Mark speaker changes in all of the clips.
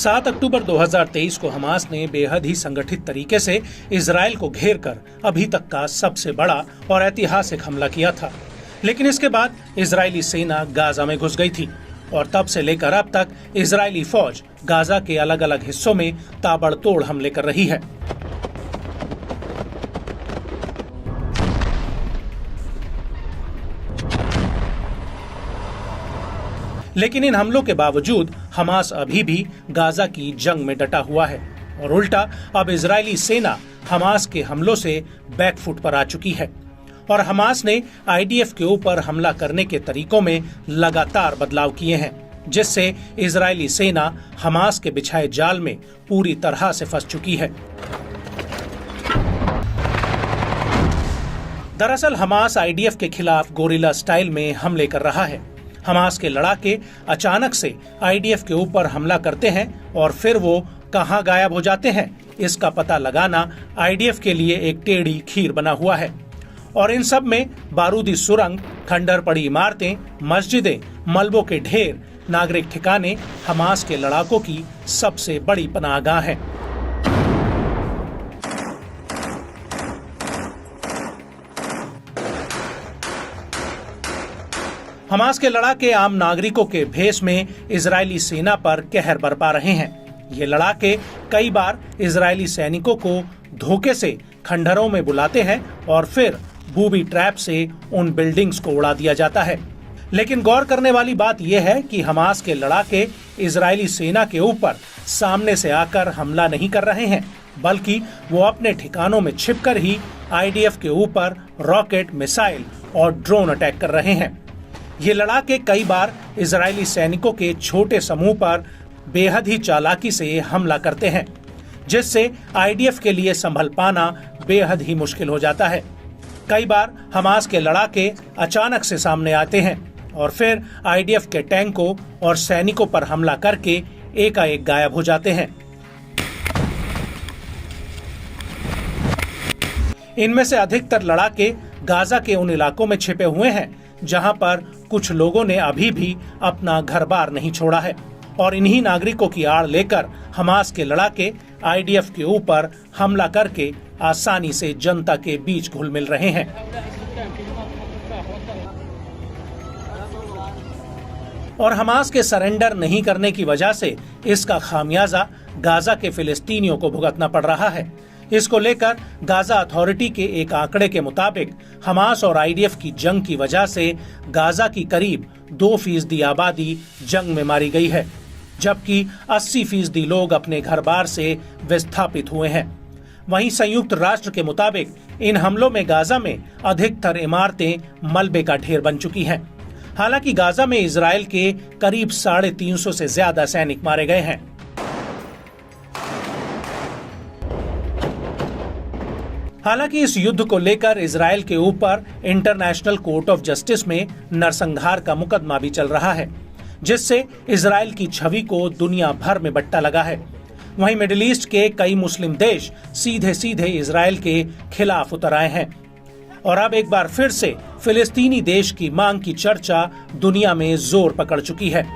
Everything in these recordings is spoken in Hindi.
Speaker 1: 7 अक्टूबर 2023 को हमास ने बेहद ही संगठित तरीके से इजराइल को घेर कर अभी तक का सबसे बड़ा और ऐतिहासिक हमला किया था। लेकिन इसके बाद इजरायली सेना गाजा में घुस गई थी और तब से लेकर अब तक इजरायली फौज गाजा के अलग अलग हिस्सों में ताबड़तोड़ हमले कर रही है। लेकिन इन हमलों के बावजूद हमास अभी भी गाजा की जंग में डटा हुआ है और उल्टा अब इजरायली सेना हमास के हमलों से बैकफुट पर आ चुकी है और हमास ने आईडीएफ के ऊपर हमला करने के तरीकों में लगातार बदलाव किए हैं, जिससे इजरायली सेना हमास के बिछाए जाल में पूरी तरह से फंस चुकी है। दरअसल हमास आईडीएफ के खिलाफ गोरिल्ला स्टाइल में हमले कर रहा है। हमास के लड़ाके अचानक से आईडीएफ के ऊपर हमला करते हैं और फिर वो कहां गायब हो जाते हैं, इसका पता लगाना आईडीएफ के लिए एक टेढ़ी खीर बना हुआ है। और इन सब में बारूदी सुरंग, खंडर पड़ी इमारतें, मस्जिदें, मलबों के ढेर, नागरिक ठिकाने हमास के लड़ाकों की सबसे बड़ी पनाहगाह हैं। हमास के लड़ाके आम नागरिकों के भेष में इजरायली सेना पर कहर बरपा रहे हैं। ये लड़ाके कई बार इजरायली सैनिकों को धोखे से खंडरों में बुलाते हैं और फिर बूबी ट्रैप से उन बिल्डिंग्स को उड़ा दिया जाता है। लेकिन गौर करने वाली बात यह है कि हमास के लड़ाके इजरायली सेना के ऊपर सामने से आकर हमला नहीं कर रहे हैं, बल्कि वो अपने ठिकानों में छिपकर ही आईडीएफ के ऊपर रॉकेट, मिसाइल और ड्रोन अटैक कर रहे हैं। ये लड़ाके कई बार इजरायली सैनिकों के छोटे समूह पर बेहद ही चालाकी से हमला करते हैं, जिससे आईडीएफ के लिए संभल पाना बेहद ही मुश्किल हो जाता है। कई बार हमास के लड़ाके अचानक से सामने आते हैं और फिर आईडीएफ के टैंकों और सैनिकों पर हमला करके एकाएक गायब हो जाते हैं। इनमें से अधिकतर लड़ाके गाजा के उन इलाकों में छिपे हुए हैं जहां पर कुछ लोगों ने अभी भी अपना घर बार नहीं छोड़ा है और इन्हीं नागरिकों की आड़ लेकर हमास के लड़ाके आईडीएफ के ऊपर हमला करके आसानी से जनता के बीच घुल मिल रहे हैं। और हमास के सरेंडर नहीं करने की वजह से इसका खामियाजा गाजा के फिलिस्तीनियों को भुगतना पड़ रहा है। इसको लेकर गाजा अथॉरिटी के एक आंकड़े के मुताबिक हमास और आईडीएफ की जंग की वजह से गाजा की करीब 2% आबादी जंग में मारी गई है, जबकि 80% लोग अपने घर बार से विस्थापित हुए हैं। वहीं संयुक्त राष्ट्र के मुताबिक इन हमलों में गाजा में अधिकतर इमारतें मलबे का ढेर बन चुकी हैं। हालांकि गाजा में इजराइल के करीब 350 से ज्यादा सैनिक मारे गए हैं। हालांकि इस युद्ध को लेकर इजराइल के ऊपर इंटरनेशनल कोर्ट ऑफ जस्टिस में नरसंहार का मुकदमा भी चल रहा है, जिससे इजराइल की छवि को दुनिया भर में बट्टा लगा है। वहीं मिडिल ईस्ट के कई मुस्लिम देश सीधे सीधे इजराइल के खिलाफ उतर आए हैं और अब एक बार फिर से फिलिस्तीनी देश की मांग की चर्चा दुनिया में जोर पकड़ चुकी है।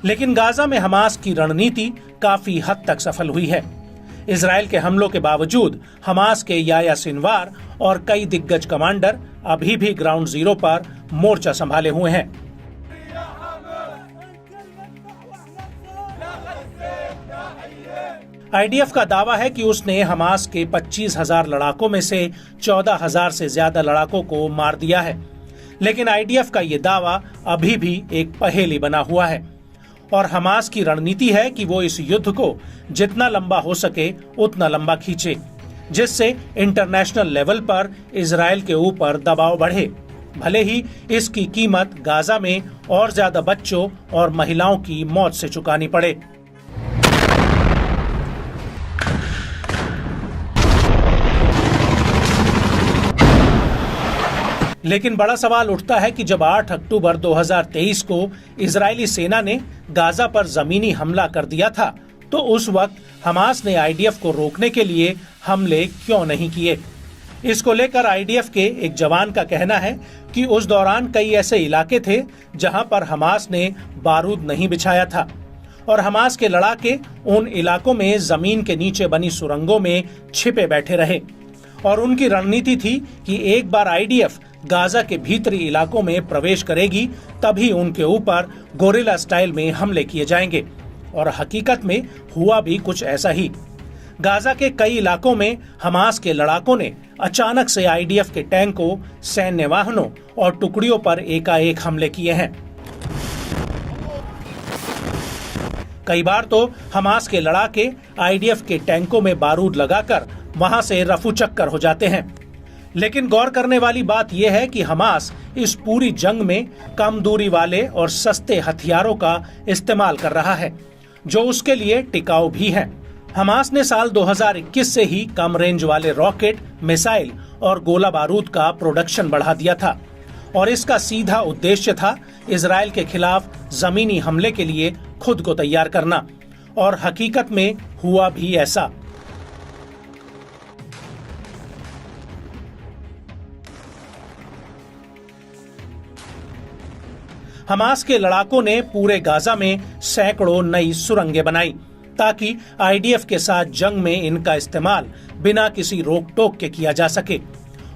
Speaker 1: लेकिन गाजा में हमास की रणनीति काफी हद तक सफल हुई है। इजराइल के हमलों के बावजूद हमास के याह्या सिनवार और कई दिग्गज कमांडर अभी भी ग्राउंड जीरो पर मोर्चा संभाले हुए हैं। आईडीएफ का दावा है कि उसने हमास के 25,000 लड़ाकों में से 14,000 से ज्यादा लड़ाकों को मार दिया है, लेकिन आईडीएफ का ये दावा अभी भी एक पहेली बना हुआ है और हमास की रणनीति है कि वो इस युद्ध को जितना लंबा हो सके उतना लंबा खींचे, जिससे इंटरनेशनल लेवल पर इजराइल के ऊपर दबाव बढ़े, भले ही इसकी कीमत गाजा में और ज्यादा बच्चों और महिलाओं की मौत से चुकानी पड़े। लेकिन बड़ा सवाल उठता है कि जब 8 अक्टूबर 2023 को इजरायली सेना ने गाजा पर जमीनी हमला कर दिया था, तो उस वक्त हमास ने आईडीएफ को रोकने के लिए हमले क्यों नहीं किए? इसको लेकर आईडीएफ के एक जवान का कहना है कि उस दौरान कई ऐसे इलाके थे जहां पर हमास ने बारूद नहीं बिछाया था और हमास के लड़ाके उन इलाकों में जमीन के नीचे बनी सुरंगों में छिपे बैठे रहे और उनकी रणनीति थी कि एक बार आईडीएफ गाजा के भीतरी इलाकों में प्रवेश करेगी तभी उनके ऊपर गोरिल्ला स्टाइल में हमले किए जाएंगे। और हकीकत में हुआ भी कुछ ऐसा ही। गाजा के कई इलाकों में हमास के लड़ाकों ने अचानक से आईडीएफ के टैंकों, सैन्य वाहनों और टुकड़ियों पर एकाएक हमले किए हैं। कई बार तो हमास के लड़ाके आईडीएफ के टैंकों में बारूद लगाकर वहां से रफू चक्कर हो जाते हैं। लेकिन गौर करने वाली बात यह है कि हमास इस पूरी जंग में कम दूरी वाले और सस्ते हथियारों का इस्तेमाल कर रहा है जो उसके लिए टिकाऊ भी है। हमास ने साल 2021 से ही कम रेंज वाले रॉकेट, मिसाइल और गोला बारूद का प्रोडक्शन बढ़ा दिया था और इसका सीधा उद्देश्य था इजराइल के खिलाफ जमीनी हमले के लिए खुद को तैयार करना। और हकीकत में हुआ भी ऐसा। हमास के लड़ाकों ने पूरे गाजा में सैकड़ों नई सुरंगें बनाई ताकि आईडीएफ के साथ जंग में इनका इस्तेमाल बिना किसी रोक टोक के किया जा सके।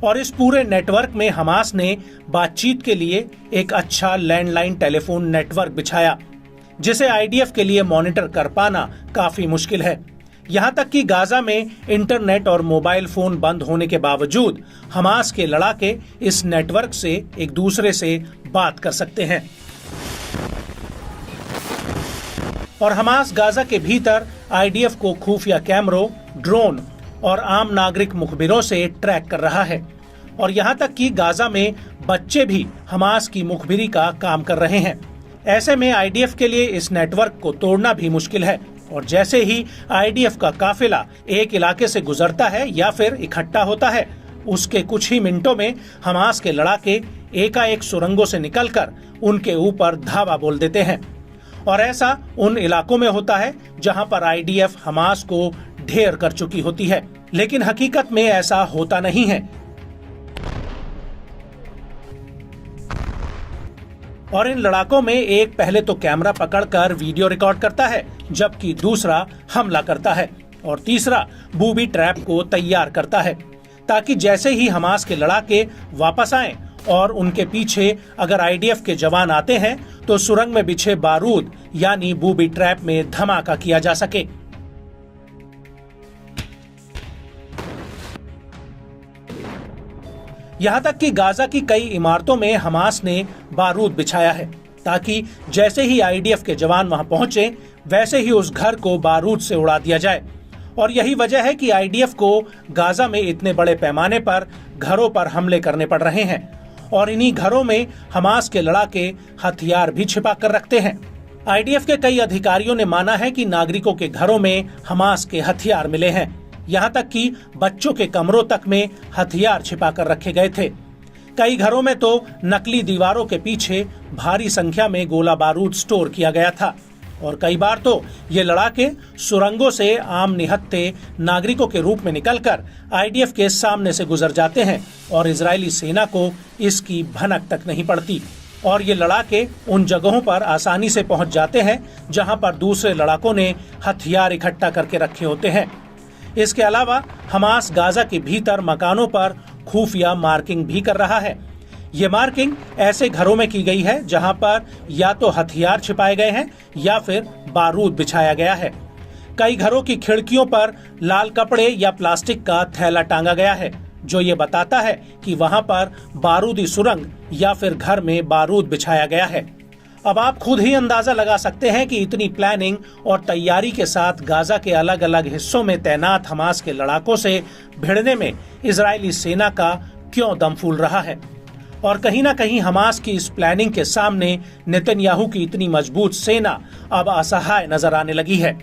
Speaker 1: और इस पूरे नेटवर्क में हमास ने बातचीत के लिए एक अच्छा लैंडलाइन टेलीफोन नेटवर्क बिछाया जिसे आईडीएफ के लिए मॉनिटर कर पाना काफी मुश्किल है। यहाँ तक कि गाजा में इंटरनेट और मोबाइल फोन बंद होने के बावजूद हमास के लड़ाके इस नेटवर्क से एक दूसरे से बात कर सकते हैं। और हमास गाजा के भीतर आईडीएफ को खुफिया कैमरों, ड्रोन और आम नागरिक मुखबिरों से ट्रैक कर रहा है। और यहाँ तक कि गाजा में बच्चे भी हमास की मुखबिरी का काम कर रहे हैं। ऐसे में आईडीएफ के लिए इस नेटवर्क को तोड़ना भी मुश्किल है। और जैसे ही आईडीएफ का काफिला एक इलाके से गुजरता है या फिर इकट्ठा होता है, उसके कुछ ही मिनटों में हमास के लड़ाके एकाएक सुरंगों से निकलकर उनके ऊपर धावा बोल देते हैं। और ऐसा उन इलाकों में होता है जहां पर आईडीएफ हमास को ढेर कर चुकी होती है, लेकिन हकीकत में ऐसा होता नहीं है। और इन लड़ाकों में एक पहले तो कैमरा पकड़कर वीडियो रिकॉर्ड करता है, जबकि दूसरा हमला करता है और तीसरा बूबी ट्रैप को तैयार करता है ताकि जैसे ही हमास के लड़ाके वापस आएं और उनके पीछे अगर आईडीएफ के जवान आते हैं तो सुरंग में बिछे बारूद यानी बूबी ट्रैप में धमाका किया जा सके। यहाँ तक कि गाजा की कई इमारतों में हमास ने बारूद बिछाया है ताकि जैसे ही आईडीएफ के जवान वहां पहुंचे वैसे ही उस घर को बारूद से उड़ा दिया जाए। और यही वजह है कि आईडीएफ को गाजा में इतने बड़े पैमाने पर घरों पर हमले करने पड़ रहे हैं और इन्हीं घरों में हमास के लड़ाके हथियार भी छिपा कर रखते हैं। आईडीएफ के कई अधिकारियों ने माना है कि नागरिकों के घरों में हमास के हथियार मिले हैं। यहाँ तक कि बच्चों के कमरों तक में हथियार छिपा कर रखे गए थे। कई घरों में तो नकली दीवारों के पीछे भारी संख्या में गोला बारूद स्टोर किया गया था। और कई बार तो ये लड़ाके सुरंगों से आम निहत्थे नागरिकों के रूप में निकलकर आईडीएफ के सामने से गुजर जाते हैं और इजरायली सेना को इसकी भनक तक नहीं पड़ती। और ये लड़ाके उन जगहों पर आसानी से पहुंच जाते हैं जहां पर दूसरे लड़ाकों ने हथियार इकट्ठा करके रखे होते हैं। इसके अलावा हमास गाजा के भीतर मकानों पर खुफिया मार्किंग भी कर रहा है। ये मार्किंग ऐसे घरों में की गई है जहां पर या तो हथियार छिपाए गए हैं या फिर बारूद बिछाया गया है। कई घरों की खिड़कियों पर लाल कपड़े या प्लास्टिक का थैला टांगा गया है जो ये बताता है कि वहां पर बारूदी सुरंग या फिर घर में बारूद बिछाया गया है। अब आप खुद ही अंदाजा लगा सकते हैं कि इतनी प्लानिंग और तैयारी के साथ गाजा के अलग अलग हिस्सों में तैनात हमास के लड़ाकों से भिड़ने में इजरायली सेना का क्यों दम फूल रहा है। और कहीं ना कहीं हमास की इस प्लानिंग के सामने नेतन्याहू की इतनी मजबूत सेना अब असहाय नजर आने लगी है।